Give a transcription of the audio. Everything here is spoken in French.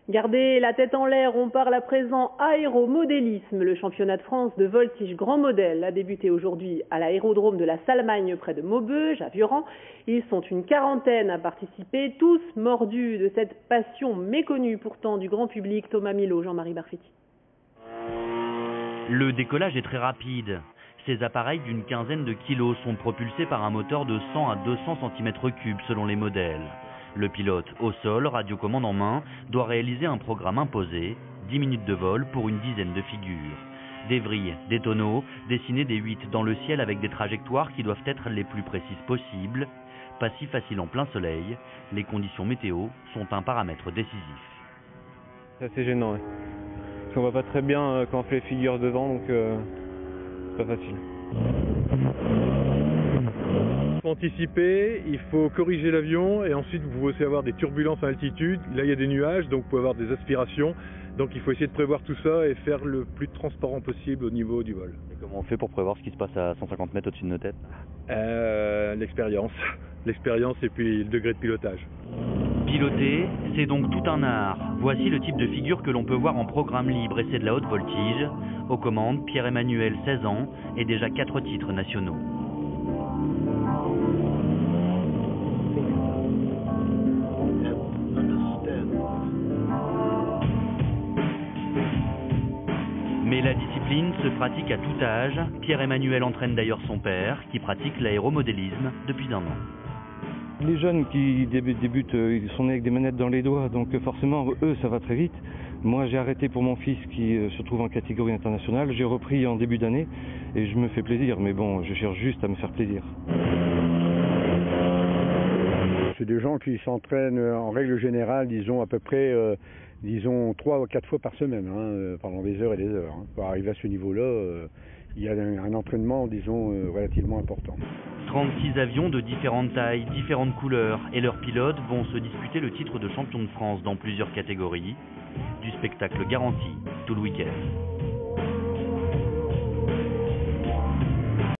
Gardez la tête en l'air, on parle à présent aéromodélisme. Le championnat de France de voltige grand modèle a débuté aujourd'hui à l'aérodrome de la Salmagne près de Maubeuge, à Viorans. Ils sont une quarantaine à participer, tous mordus de cette passion méconnue pourtant du grand public. Thomas Milot, Jean-Marie Barfetti. Le décollage est très rapide. Ces appareils d'une quinzaine de kilos sont propulsés par un moteur de 100 à 200 cm3 selon les modèles. Le pilote, au sol, radiocommande en main, doit réaliser un programme imposé, 10 minutes de vol pour une dizaine de figures. Des vrilles, des tonneaux, dessiner des 8 dans le ciel avec des trajectoires qui doivent être les plus précises possibles. Pas si facile en plein soleil, les conditions météo sont un paramètre décisif. C'est assez gênant, ouais. Parce qu'on voit pas très bien quand on fait les figures devant, donc c'est pas facile. Pour anticiper, il faut corriger l'avion et ensuite vous pouvez aussi avoir des turbulences à altitude. Là il y a des nuages, donc vous pouvez avoir des aspirations. Donc il faut essayer de prévoir tout ça et faire le plus transparent possible au niveau du vol. Et comment on fait pour prévoir ce qui se passe à 150 mètres au-dessus de nos têtes? L'expérience. L'expérience et puis le degré de pilotage. Piloter, c'est donc tout un art. Voici le type de figure que l'on peut voir en programme libre et c'est de la haute voltige. Aux commandes, Pierre-Emmanuel, 16 ans, et déjà 4 titres nationaux. Mais la discipline se pratique à tout âge. Pierre-Emmanuel entraîne d'ailleurs son père, qui pratique l'aéromodélisme depuis 1 an. Les jeunes qui débutent, ils sont nés avec des manettes dans les doigts, donc forcément, eux, ça va très vite. Moi, j'ai arrêté pour mon fils qui se trouve en catégorie internationale. J'ai repris en début d'année et je me fais plaisir, mais bon, je cherche juste à me faire plaisir. C'est des gens qui s'entraînent en règle générale, disons à peu près, 3 ou 4 fois par semaine, pendant des heures et des heures. Pour arriver à ce niveau-là, il y a un entraînement, disons, relativement important. 36 avions de différentes tailles, différentes couleurs et leurs pilotes vont se disputer le titre de champion de France dans plusieurs catégories. Du spectacle garanti tout le week-end.